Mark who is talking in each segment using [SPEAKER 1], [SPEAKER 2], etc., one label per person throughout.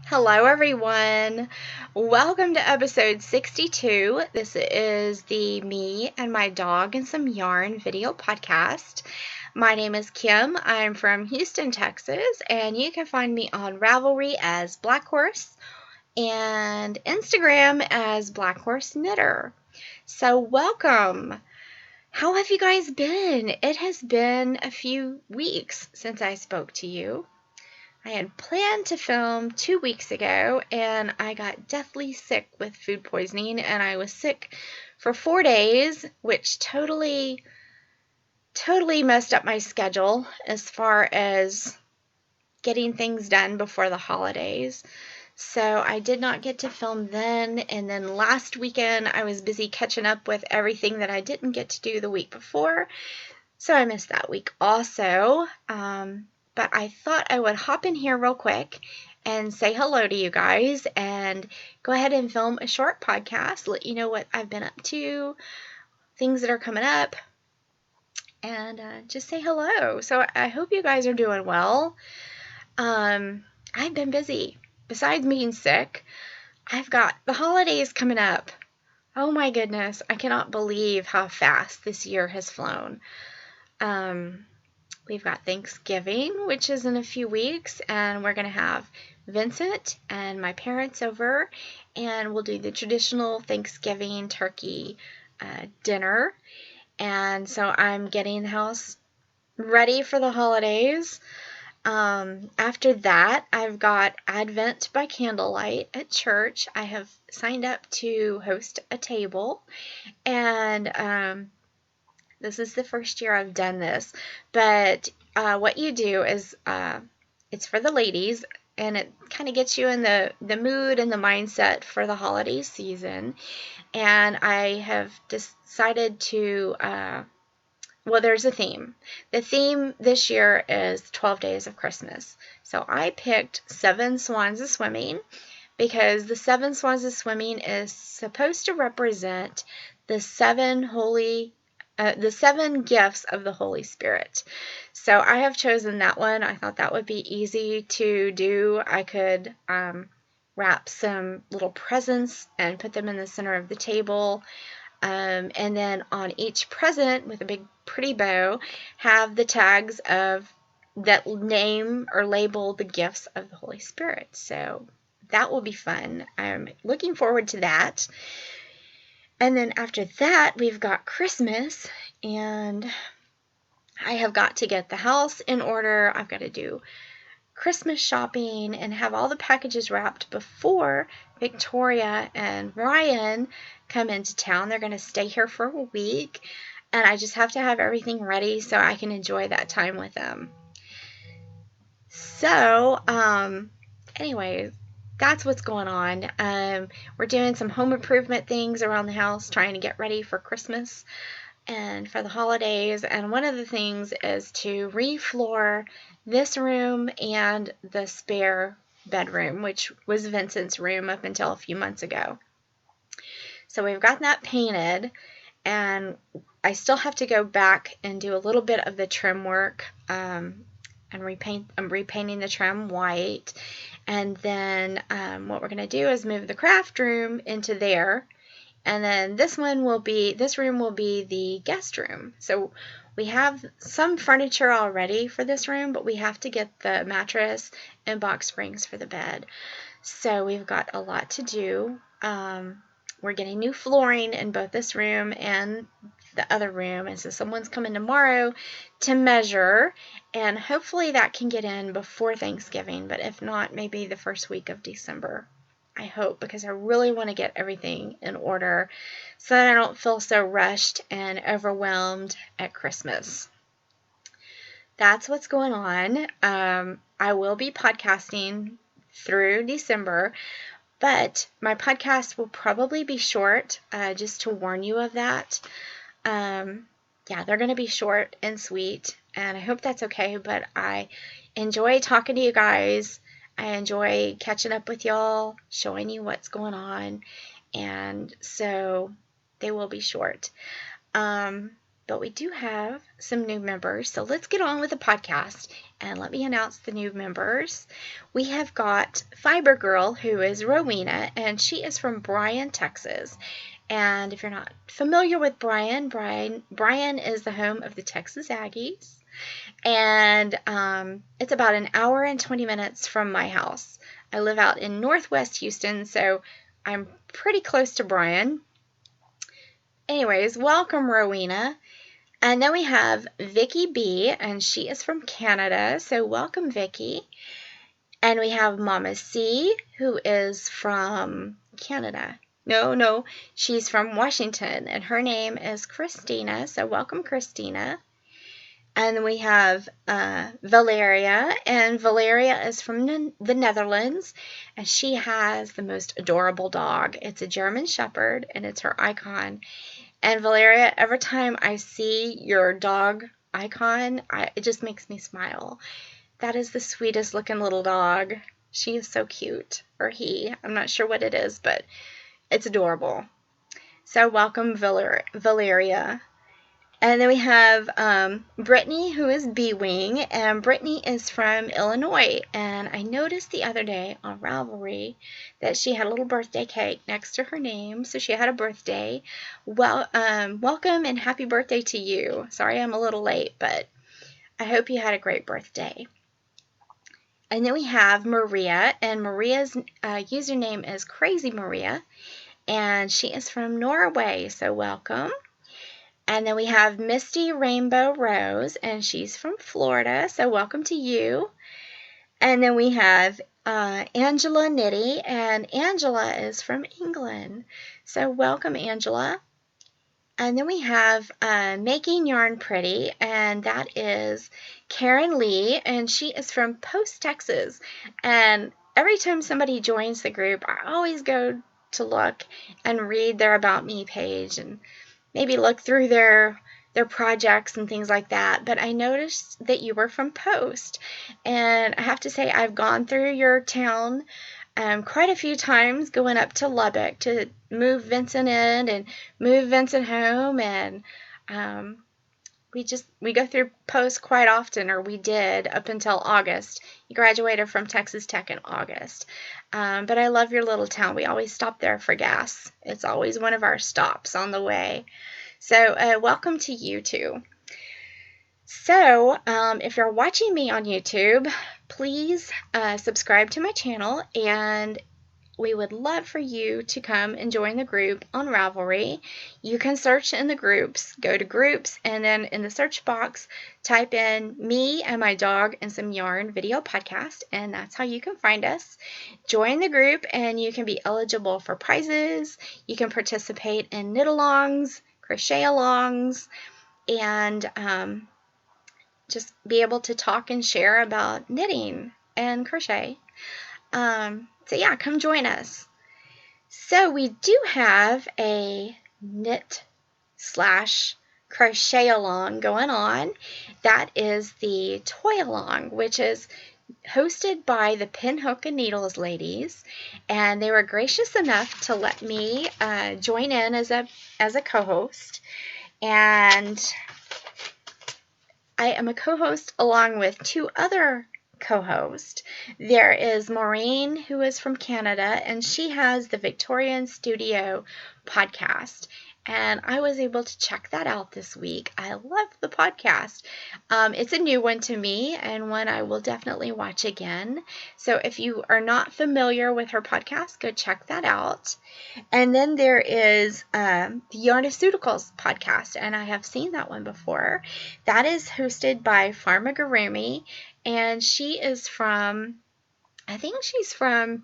[SPEAKER 1] Hello, everyone. Welcome to episode 62. This is the Me and My Dog and Some Yarn video podcast. My name is Kim. I'm from Houston, Texas, and you can find me on Ravelry as Black Horse and Instagram as Black Horse Knitter. So, welcome. How have you guys been? It has been a few weeks since I spoke to you. I had planned to film 2 weeks ago, and I got deathly sick with food poisoning, and I was sick for 4 days, which totally messed up my schedule as far as getting things done before the holidays. So I did not get to film then, and then last weekend I was busy catching up with everything that I didn't get to do the week before, so I missed that week also. But I thought I would hop in here real quick and say hello to you guys and go ahead and film a short podcast, let you know what I've been up to, things that are coming up, and just say hello. So I hope you guys are doing well. I've been busy. Besides being sick, I've got the holidays coming up. Oh my goodness, I cannot believe how fast this year has flown. We've got Thanksgiving, which is in a few weeks, and we're going to have Vincent and my parents over, and we'll do the traditional Thanksgiving turkey dinner. And so I'm getting the house ready for the holidays. After that, I've got Advent by Candlelight at church. I have signed up to host a table, and this is the first year I've done this, but what you do is it's for the ladies, and it kind of gets you in the mood and the mindset for the holiday season. And I have decided to, well, there's a theme. The theme this year is 12 Days of Christmas. So I picked 7 Swans of Swimming because the 7 Swans of Swimming is supposed to represent the 7 gifts of the Holy Spirit. So I have chosen that one. I thought that would be easy to do. I could wrap some little presents and put them in the center of the table. And then on each present, with a big pretty bow, have the tags of that name or label the gifts of the Holy Spirit. So that will be fun. I'm looking forward to that. And then after that, we've got Christmas, and I have got to get the house in order. I've got to do Christmas shopping and have all the packages wrapped before Victoria and Ryan come into town. They're going to stay here for a week, and I just have to have everything ready so I can enjoy that time with them. So, anyways, that's what's going on. We're doing some home improvement things around the house, trying to get ready for Christmas and for the holidays. And one of the things is to refloor this room and the spare bedroom, which was Vincent's room up until a few months ago. So we've got that painted, and I still have to go back and do a little bit of the trim work. And I'm repainting the trim white, and then what we're going to do is move the craft room into there, and then this room will be the guest room. So we have some furniture already for this room, but we have to get the mattress and box springs for the bed. So we've got a lot to do. We're getting new flooring in both this room and the other room, and so someone's coming tomorrow to measure, and hopefully that can get in before Thanksgiving, but if not, maybe the first week of December. I hope, because I really want to get everything in order so that I don't feel so rushed and overwhelmed at Christmas. That's what's going on. I will be podcasting through December, but my podcast will probably be short, just to warn you of that. Yeah, they're going to be short and sweet, and I hope that's okay, but I enjoy talking to you guys. I enjoy catching up with y'all, showing you what's going on, and so they will be short. but we do have some new members. So let's get on with the podcast and let me announce the new members. We have got Fiber Girl, who is Rowena, and she is from Bryan, Texas. And if you're not familiar with Bryan is the home of the Texas Aggies. And it's about an hour and 20 minutes from my house. I live out in Northwest Houston, so I'm pretty close to Bryan. Anyways, welcome, Rowena. And then we have Vicky B, and she is from Canada, so welcome, Vicky. And we have Mama C, who is from Canada. No, she's from Washington, and her name is Christina, so welcome, Christina. And we have Valeria, and Valeria is from the Netherlands, and she has the most adorable dog. It's a German Shepherd, and it's her icon. And Valeria, every time I see your dog icon, it just makes me smile. That is the sweetest looking little dog. She is so cute. Or he. I'm not sure what it is, but it's adorable. So welcome, Valeria. And then we have Brittany, who is B-Wing, and Brittany is from Illinois. And I noticed the other day on Ravelry that she had a little birthday cake next to her name, so she had a birthday. Well, welcome and happy birthday to you. Sorry I'm a little late, but I hope you had a great birthday. And then we have Maria, and Maria's username is Crazy Maria, and she is from Norway, so welcome. And then we have Misty Rainbow Rose, and she's from Florida, so welcome to you. And then we have Angela Nitty, and Angela is from England, so welcome, Angela. And then we have Making Yarn Pretty, and that is Karen Lee, and she is from Post, Texas. And every time somebody joins the group, I always go to look and read their About Me page and maybe look through their projects and things like that. But I noticed that you were from Post, and I have to say I've gone through your town quite a few times, going up to Lubbock to move Vincent in and move Vincent home, and we go through Post quite often, or we did up until August. You graduated from Texas Tech in August. But I love your little town. We always stop there for gas. It's always one of our stops on the way. So welcome to you too. So if you're watching me on YouTube, please subscribe to my channel, and we would love for you to come and join the group on Ravelry. You can search in the groups, go to groups, and then in the search box, type in me and my dog and some yarn video podcast, and that's how you can find us. Join the group, and you can be eligible for prizes. You can participate in knit-alongs, crochet-alongs, and just be able to talk and share about knitting and crochet. So yeah, come join us. So we do have a knit / crochet along going on. That is the toy along, which is hosted by the Pin Hook and Needles ladies, and they were gracious enough to let me join in as a co-host. And I am a co-host along with 2 other co-host. There is Maureen, who is from Canada, and she has the Victorian Studio podcast. And I was able to check that out this week. I love the podcast. It's a new one to me, and one I will definitely watch again. So if you are not familiar with her podcast, go check that out. And then there is the Yarnaceuticals podcast, and I have seen that one before. That is hosted by Farmagurumi, and she is from, I think she's from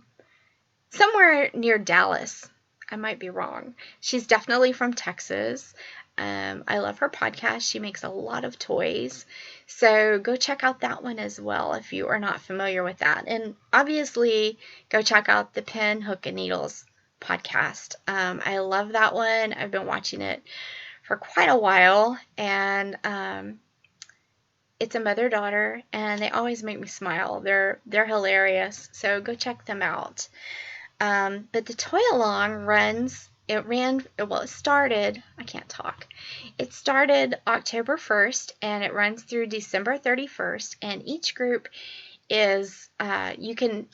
[SPEAKER 1] somewhere near Dallas. I might be wrong. She's definitely from Texas. I love her podcast. She makes a lot of toys. So go check out that one as well if you are not familiar with that. And obviously, go check out the Pin, Hook, and Needles podcast. I love that one. I've been watching it for quite a while, and it's a mother-daughter, and they always make me smile. They're hilarious, so go check them out. But the toy along runs it started, I can't talk. It started October 1st and it runs through December 31st. And each group is, you can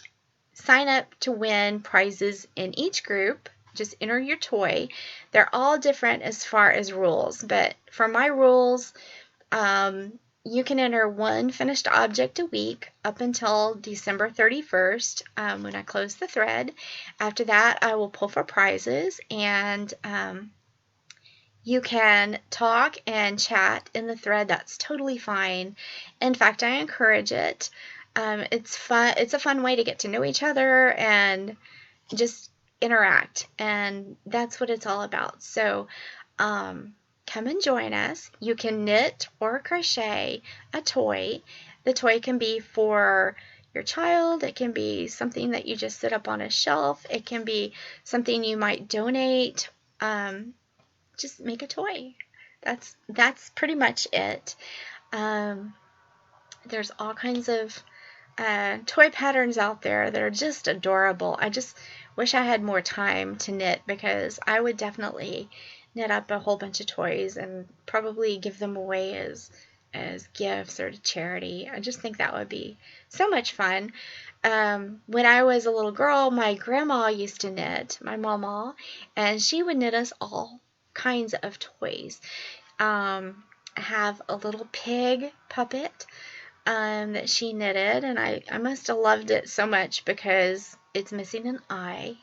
[SPEAKER 1] sign up to win prizes in each group. Just enter your toy. They're all different as far as rules, but for my rules, you can enter one finished object a week up until December 31st when I close the thread. After that, I will pull for prizes, and you can talk and chat in the thread. That's totally fine. In fact, I encourage it. It's fun. It's a fun way to get to know each other and just interact, and that's what it's all about. So come and join us. You can knit or crochet a toy. The toy can be for your child. It can be something that you just sit up on a shelf. It can be something you might donate. Just make a toy. That's pretty much it. There's all kinds of toy patterns out there that are just adorable. I just wish I had more time to knit, because I would definitely knit up a whole bunch of toys and probably give them away as gifts or to charity. I just think that would be so much fun. When I was a little girl, my grandma used to knit, my mama, and she would knit us all kinds of toys. I have a little pig puppet that she knitted, and I must have loved it so much because it's missing an eye,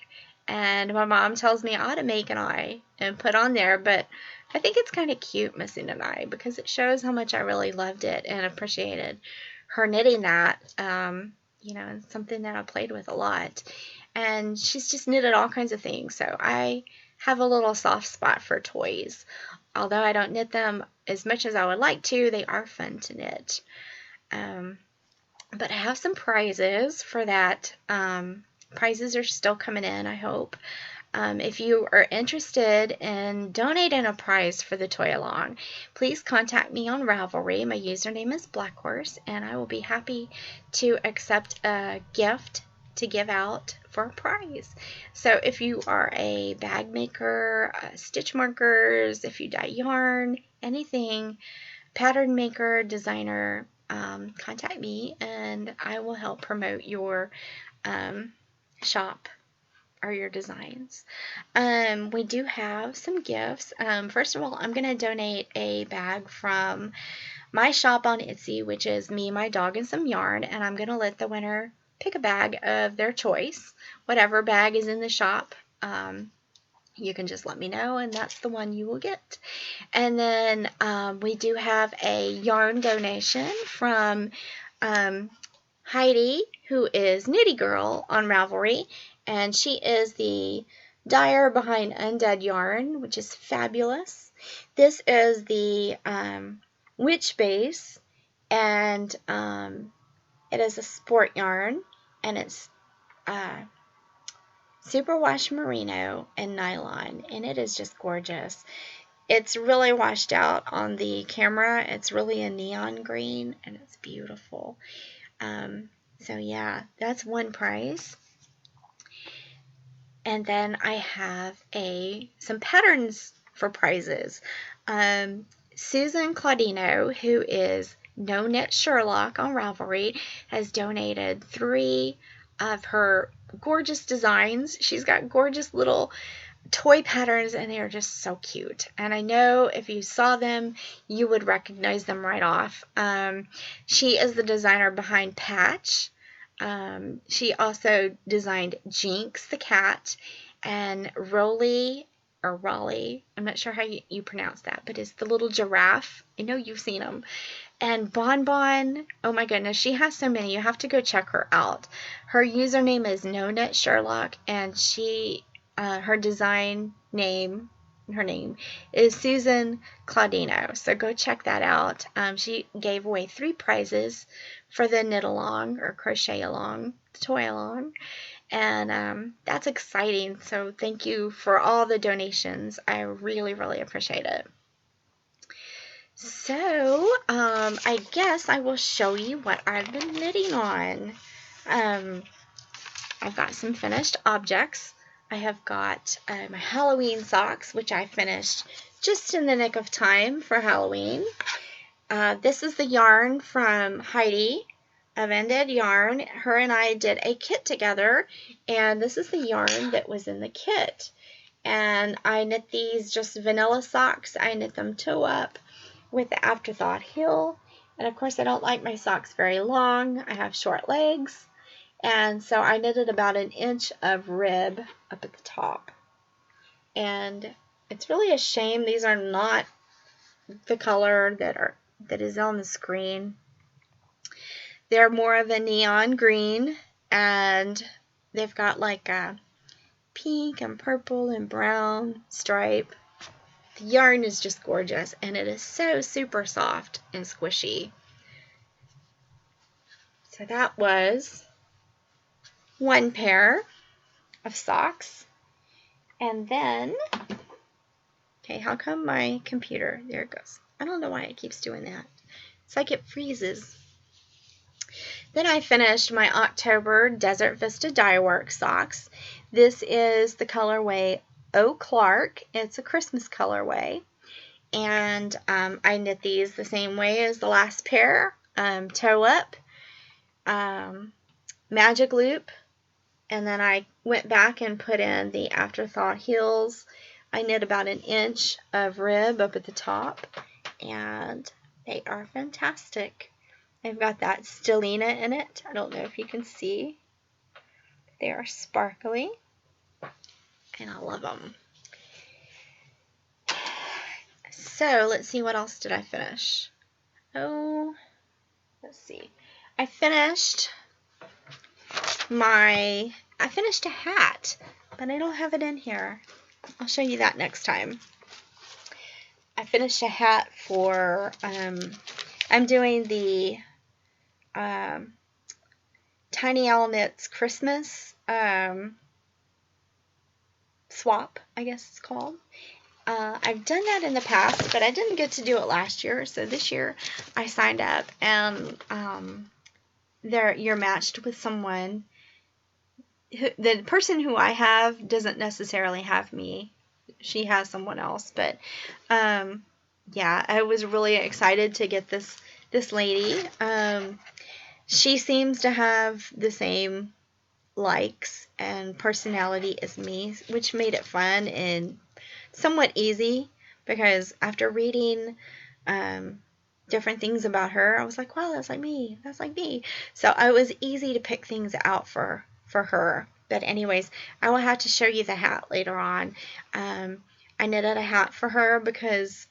[SPEAKER 1] and my mom tells me I ought to make an eye and put on there, but I think it's kind of cute missing an eye because it shows how much I really loved it and appreciated her knitting that. It's something that I played with a lot, and she's just knitted all kinds of things, so I have a little soft spot for toys. Although I don't knit them as much as I would like to, they are fun to knit. But I have some prizes for that. Prizes are still coming in, I hope. If you are interested in donating a prize for the Toy Along, please contact me on Ravelry. My username is Blackhorse, and I will be happy to accept a gift to give out for a prize. So if you are a bag maker, stitch markers, if you dye yarn, anything, pattern maker, designer, contact me and I will help promote your shop or your designs. We do have some gifts. First of all, I'm going to donate a bag from my shop on Etsy, which is me, my dog, and some yarn, and I'm going to let the winner pick a bag of their choice. Whatever bag is in the shop, you can just let me know, and that's the one you will get. And then we do have a yarn donation from Heidi, who is Knitty Girl on Ravelry, and she is the dyer behind Undead Yarn, which is fabulous. This is the Witch Base, and it is a sport yarn, and it's superwash merino and nylon, and it is just gorgeous. It's really washed out on the camera. It's really a neon green, and it's beautiful. So yeah, that's one prize. And then I have some patterns for prizes. Susan Claudino, who is No Knit Sherlock on Ravelry, has donated 3 of her gorgeous designs. She's got gorgeous little toy patterns, and they are just so cute. And I know if you saw them, you would recognize them right off. She is the designer behind Patch. She also designed Jinx the cat, and Rolly, or Raleigh, I'm not sure how you pronounce that, but it's the little giraffe. I know you've seen them. And Bonbon, oh my goodness, she has so many. You have to go check her out. Her username is No Knit Sherlock, and her design name, her name is Susan Claudino. So go check that out. She gave away 3 prizes for the knit along or crochet along, the toy along. And that's exciting. So thank you for all the donations. I really, really appreciate it. So I guess I will show you what I've been knitting on. I've got some finished objects. I have got my Halloween socks, which I finished just in the nick of time for Halloween. This is the yarn from Heidi of Ended Yarn. Her and I did a kit together, and this is the yarn that was in the kit. And I knit these just vanilla socks. I knit them toe up with the Afterthought heel. And of course, I don't like my socks very long. I have short legs. And so I knitted about 1 inch of rib up at the top. And it's really a shame these are not the color that is on the screen. They're more of a neon green, and they've got like a pink and purple and brown stripe. The yarn is just gorgeous, and it is so super soft and squishy. So that was one pair of socks. And then, okay, how come my computer, there it goes. I don't know why it keeps doing that. It's like it freezes. Then I finished my October Desert Vista Dye Work socks. This is the colorway O Clark. It's a Christmas colorway. And I knit these the same way as the last pair. Toe up, magic loop, and then I went back and put in the Afterthought heels. I knit about 1 inch of rib up at the top, and they are fantastic. They've got that stellina in it. I don't know if you can see. They are sparkly, and I love them. So let's see, what else did I finish? Oh, let's see. I finished a hat, but I don't have it in here. I'll show you that next time. I finished a hat for, I'm doing the Tiny Owl Knits Christmas swap, I guess it's called. I've done that in the past, but I didn't get to do it last year, so this year I signed up, and you're matched with someone. The person who I have doesn't necessarily have me. She has someone else, but yeah, I was really excited to get this lady. She seems to have the same likes and personality as me, which made it fun and somewhat easy, because after reading different things about her, I was like, wow, that's like me. That's like me. So it was easy to pick things out for her. But anyways, I will have to show you the hat later on. I knitted a hat for her because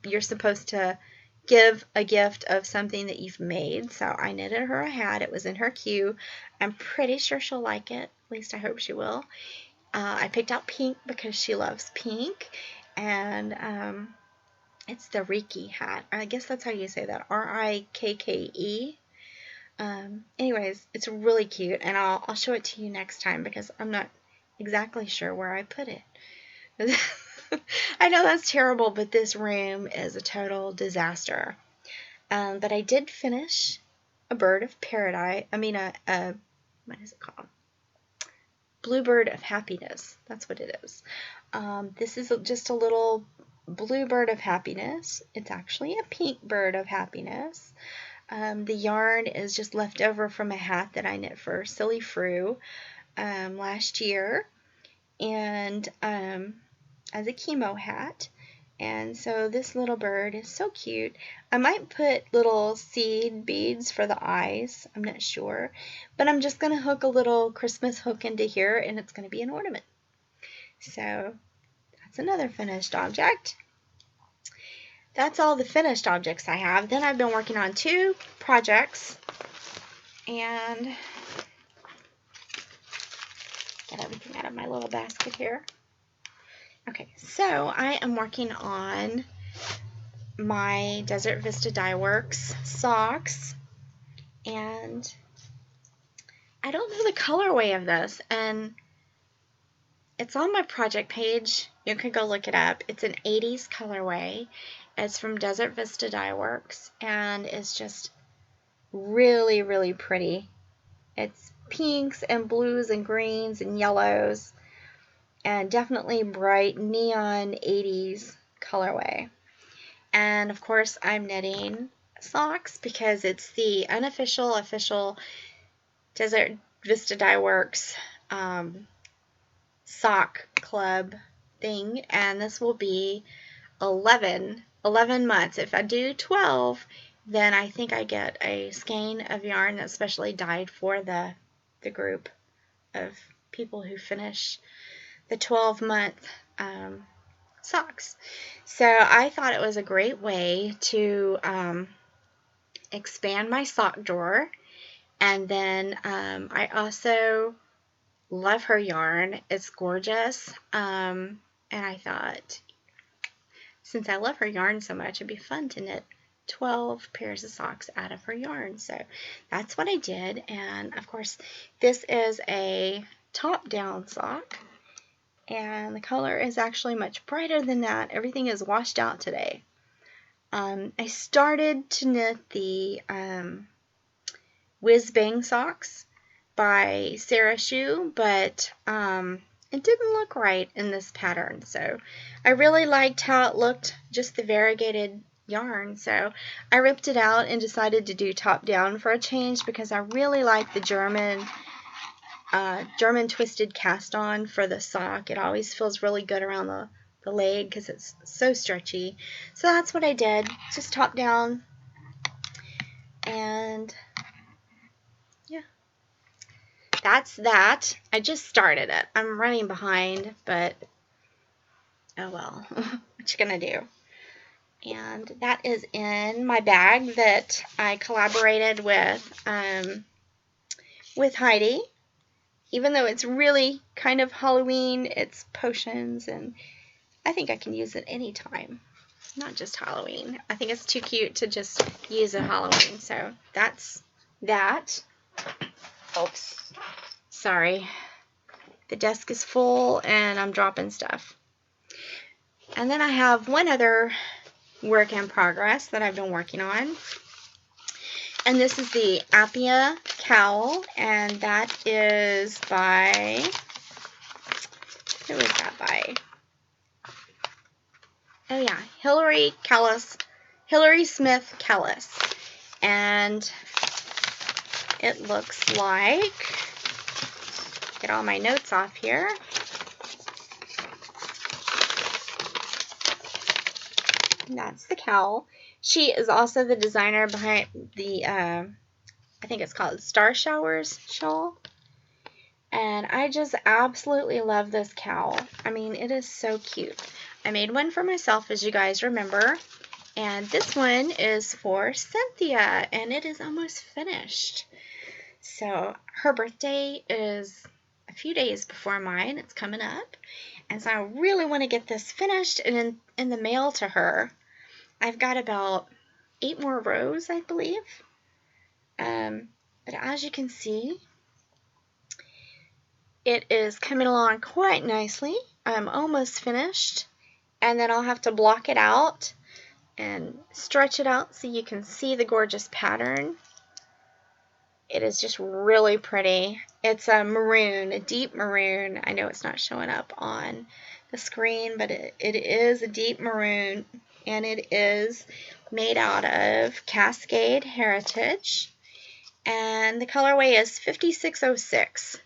[SPEAKER 1] you're supposed to give a gift of something that you've made. So I knitted her a hat. It was in her queue. I'm pretty sure she'll like it. At least I hope she will. I picked out pink because she loves pink. And it's the Rikki hat. I guess that's how you say that. R-I-K-K-E. Anyways, it's really cute, and I'll show it to you next time because I'm not exactly sure where I put it. I know that's terrible, but this room is a total disaster. But I did finish a bird of paradise. I mean, what is it called? Bluebird of happiness. That's what it is. This is just a little bluebird of happiness. It's actually a pink bird of happiness. The yarn is just left over from a hat that I knit for Silly Fru last year, and as a chemo hat. And so this little bird is so cute. I might put little seed beads for the eyes. I'm not sure. But I'm just going to hook a little Christmas hook into here, and it's going to be an ornament. So that's another finished object. That's all the finished objects I have. Then I've been working on 2 projects, and get everything out of my little basket here. Okay, so I am working on my Desert Vista Dye Works socks, and I don't know the colorway of this, and it's on my project page. You can go look it up. It's an 80s colorway. It's from Desert Vista Dye Works, and it's just really, really pretty. It's pinks and blues and greens and yellows. and definitely bright neon 80s colorway. And of course I'm knitting socks because it's the unofficial, official Desert Vista Dye Works sock club thing, and this will be 11 months. If I do 12, then I think I get a skein of yarn that's specially dyed for the group of people who finish the 12-month socks. So I thought it was a great way to expand my sock drawer. And then I also love her yarn. It's gorgeous. And I thought, since I love her yarn so much, it'd be fun to knit 12 pairs of socks out of her yarn. So that's what I did. And of course, this is a top-down sock. And the color is actually much brighter than that. Everything is washed out today. I started to knit the Whiz Bang socks by Sarah Schuh, but it didn't look right in this pattern. So I really liked how it looked, just the variegated yarn. So I ripped it out and decided to do top down for a change because I really like the German twisted cast on for the sock. It always feels really good around the leg because it's so stretchy. So that's what I did, just top down. And yeah, that's that. I just started it. I'm running behind, but oh well, what you gonna do? And that is in my bag that I collaborated with Heidi. Even though it's really kind of Halloween, it's potions, and I think I can use it anytime, not just Halloween. I think it's too cute to just use at Halloween. So that's that. Oops. Sorry. The desk is full and I'm dropping stuff. And then I have one other work in progress that I've been working on. And this is the Appia cowl, and that is by, who is that by? Oh yeah, Hilary Smith Callis. And it looks like, get all my notes off here. And that's the cowl. She is also the designer behind the, I think it's called Star Showers shawl. And I just absolutely love this cowl. I mean, it is so cute. I made one for myself, as you guys remember. And this one is for Cynthia, and it is almost finished. So her birthday is a few days before mine. It's coming up. And so I really want to get this finished and in the mail to her. I've got about 8 more rows, I believe. But as you can see, it is coming along quite nicely. I'm almost finished. And then I'll have to block it out and stretch it out so you can see the gorgeous pattern. It is just really pretty. It's a maroon, a deep maroon. I know it's not showing up on the screen, but it is a deep maroon, and it is made out of Cascade Heritage, and the colorway is 5606.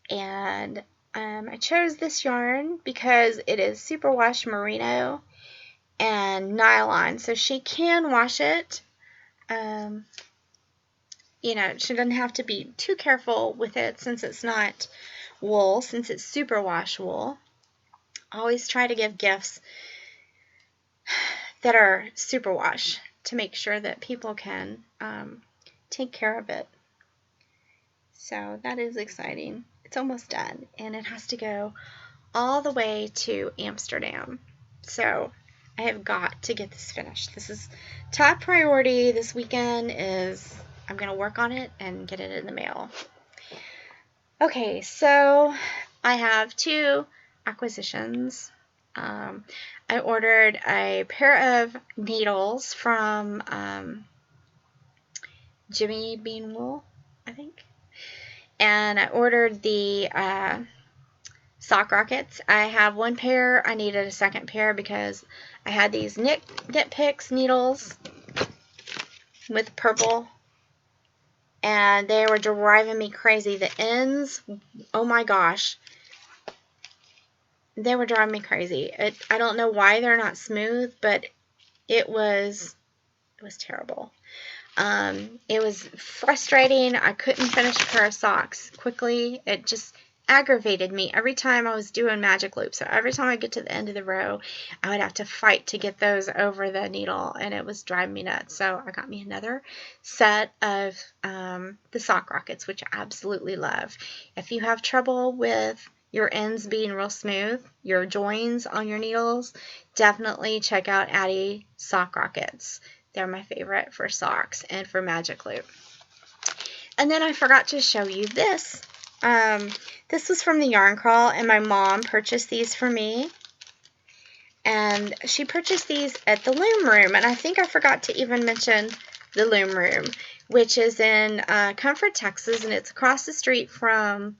[SPEAKER 1] And I chose this yarn because it is superwash merino and nylon, so she can wash it. You know, she doesn't have to be too careful with it since it's not wool, since it's superwash wool. I always try to give gifts that are superwash to make sure that people can take care of it. So that is exciting. It's almost done, and it has to go all the way to Amsterdam. So I have got to get this finished. This is top priority this weekend. Is I'm going to work on it and get it in the mail. Okay, so I have 2 acquisitions. I ordered a pair of needles from Jimmy Bean Wool, I think. And I ordered the sock rockets. I have one pair. I needed a second pair because I had these Knit Picks needles with purple, and they were driving me crazy. The ends, oh my gosh, they were driving me crazy. I don't know why they're not smooth, but it was terrible. It was frustrating. I couldn't finish a pair of socks quickly. It just aggravated me every time I was doing magic loops. So every time I get to the end of the row, I would have to fight to get those over the needle, and it was driving me nuts. So I got me another set of the sock rockets, which I absolutely love. If you have trouble with your ends being real smooth, your joins on your needles, definitely check out Addi sock rockets. They're my favorite for socks and for magic loop. And then I forgot to show you this. This was from the Yarn Crawl, and my mom purchased these for me. And she purchased these at the Loom Room, and I think I forgot to even mention the Loom Room, which is in Comfort, Texas, and it's across the street from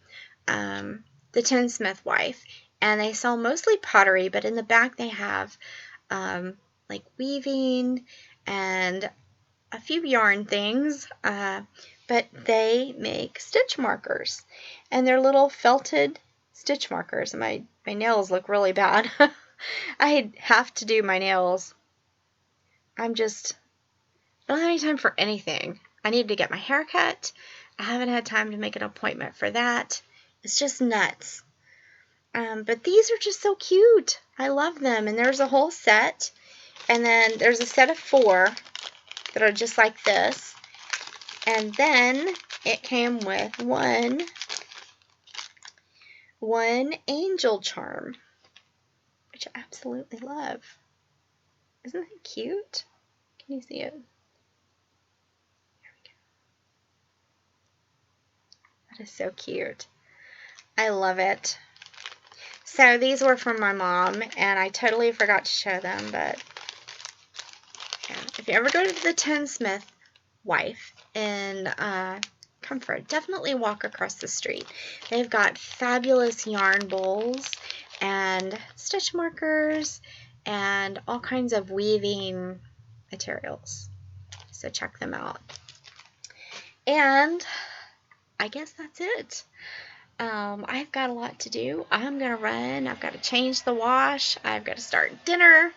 [SPEAKER 1] the Tinsmith Wife. And they sell mostly pottery, but in the back they have like weaving and a few yarn things, but they make stitch markers, and they're little felted stitch markers. My nails look really bad. I have to do my nails. I don't have any time for anything. I need to get my hair cut. I haven't had time to make an appointment for that. It's just nuts. But these are just so cute. I love them, and there's a whole set, and then there's a set of 4 that are just like this, and then it came with one angel charm, which I absolutely love. Isn't that cute? Can you see it? There we go. That is so cute. I love it. So these were from my mom, and I totally forgot to show them, but yeah. If you ever go to the Tinsmith Wife in Comfort, definitely walk across the street. They've got fabulous yarn bowls and stitch markers and all kinds of weaving materials. So check them out. And I guess that's it. I've got a lot to do. I'm going to run. I've got to change the wash. I've got to start dinner.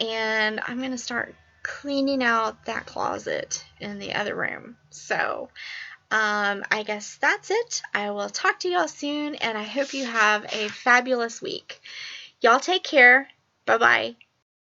[SPEAKER 1] And I'm going to start cleaning out that closet in the other room. So I guess that's it. I will talk to y'all soon, and I hope you have a fabulous week. Y'all take care. Bye-bye.